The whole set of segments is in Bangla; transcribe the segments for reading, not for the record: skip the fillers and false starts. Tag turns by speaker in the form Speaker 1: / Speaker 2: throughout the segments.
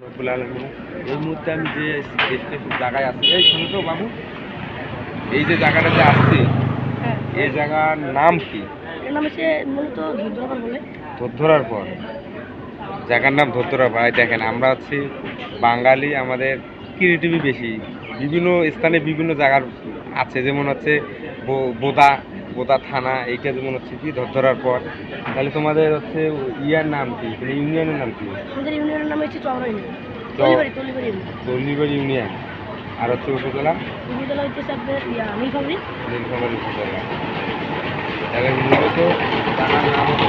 Speaker 1: রব্বুল আলামিন। এই মুহূর্তে আমি যে জায়গায় আছি, এই শোনো তো বাবু, এই যে জায়গাটাতে আসছি,
Speaker 2: হ্যাঁ,
Speaker 1: এই জায়গার নাম কি?
Speaker 2: এর নাম হচ্ছে মূলত ধুরধুরাপাড় বলে।
Speaker 1: ধরধরার পর জায়গার নাম ধরধরার পর। এই দেখেন, আমরা আছি বাঙালি, আমাদের ক্রিয়েটিভি বেশি। বিভিন্ন স্থানে বিভিন্ন জায়গার আছে, যেমন হচ্ছে বোদা বোদা থানা, এইটা যেমন হচ্ছে কি ধরধরার পর। তাহলে তোমাদের হচ্ছে ইয়ার নাম কি, মানে ইউনিয়নের নাম কি?
Speaker 2: আমাদের ইউনিয়নের নাম হচ্ছে চওড়া ইউনিয়ন,
Speaker 1: চ
Speaker 2: টলিবাড়ি ইউনিয়ন।
Speaker 1: তলিবাড়ি ইউনিয়ন। আর হচ্ছে উপজেলা
Speaker 2: উপজেলা হচ্ছে আপনার নীলফামারী।
Speaker 1: নীলফামারী উপজেলা। তাহলে মূলত জায়গার নাম হচ্ছে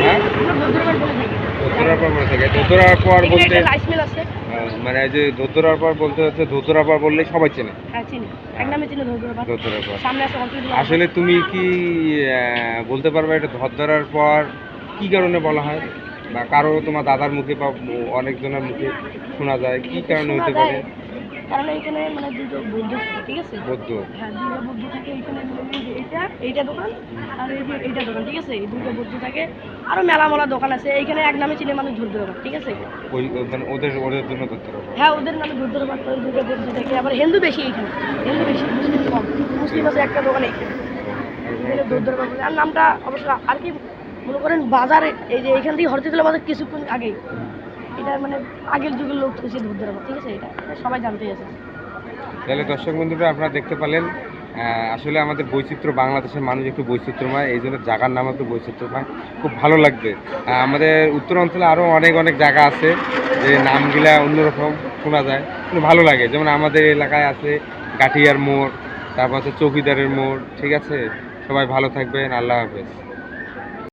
Speaker 1: হ্যাঁ,
Speaker 2: আমরা ধুরধুরাপাড় বলে থাকি।
Speaker 1: ধুতরার পর বলে থাকে। ধুতরার পর
Speaker 2: এখানে
Speaker 1: বলতে
Speaker 2: একটা রাইস মিল আছে।
Speaker 1: মানে এই যে ধুতরার পর বলতে হচ্ছে, ধুতরার পর বললেই সবাই চেনে।
Speaker 2: হ্যাঁ, চিনি। এক নামে চিনি ধুরধুরাপাড়।
Speaker 1: ধুতরার পর।
Speaker 2: সামনে আছে হসপিটাল।
Speaker 1: আসলে তুমি কি বলতে পারবে এটা ধরধরার পর কি কারণে বলা হয়, বা কারো তোমার দাদার মুখে বা অনেকজনের মুখে শোনা যায়, কি কারণে
Speaker 2: শোনা
Speaker 1: হতে পারে?
Speaker 2: যায়, কারণ এইখানে মানে দুটো বৌদ্ধ থাকে, ঠিক আছে?
Speaker 1: বৌদ্ধ।
Speaker 2: হ্যাঁ, দুটো বৌদ্ধ থাকে এইখানে। এই যে এইটা দোকান, আর এই যে এইটা দোকান, ঠিক আছে? এই দুটো বৌদ্ধ থাকে। আরো মেলা মেলা দোকান আছে এইখানে। এক নামে চিনে মানুষ ধুরধুরাপাড়, ঠিক আছে?
Speaker 1: মানে ওদের ওদের জন্য ধরধরার পর।
Speaker 2: হ্যাঁ, ওদের নামে ধুরধুরাপাড়। ওই দুটো বৌদ্ধ থাকে। আবার হিন্দু বেশি এইখানে, হিন্দু বেশি, মুসলিম কম। মুসলিম আছে একটা দোকান এইখানে। এখানে ধুরধুরাপাড় বলে। আর নামটা অবশ্য আর কি মনে করেন বাজারে, এই যে এইখান থেকে হরতিতলা বাজার কিছুক্ষণ আগে, এটা মানে আগের যুগের লোক হচ্ছে ধুরধুরাপাড়, ঠিক আছে? এটা সবাই জানতেই আছে।
Speaker 1: তাহলে দর্শক বন্ধুরা, আপনারা দেখতে পেলেন আসলে আমাদের বৈচিত্র্য, বাংলাদেশের মানুষ একটু বৈচিত্র্যময়, এই জন্য জায়গার নাম একটু বৈচিত্র্যময়। খুব ভালো লাগবে। আমাদের উত্তর অঞ্চলে আরও অনেক অনেক জায়গা আছে যে নামগুলা অন্যরকম শোনা যায়, কিন্তু ভালো লাগে। যেমন আমাদের এলাকায় আছে গাঠিয়ার মোড়, তারপর হচ্ছে চৌকিদারের মোড়, ঠিক আছে? সবাই ভালো থাকবেন, আল্লাহ হাফেজ।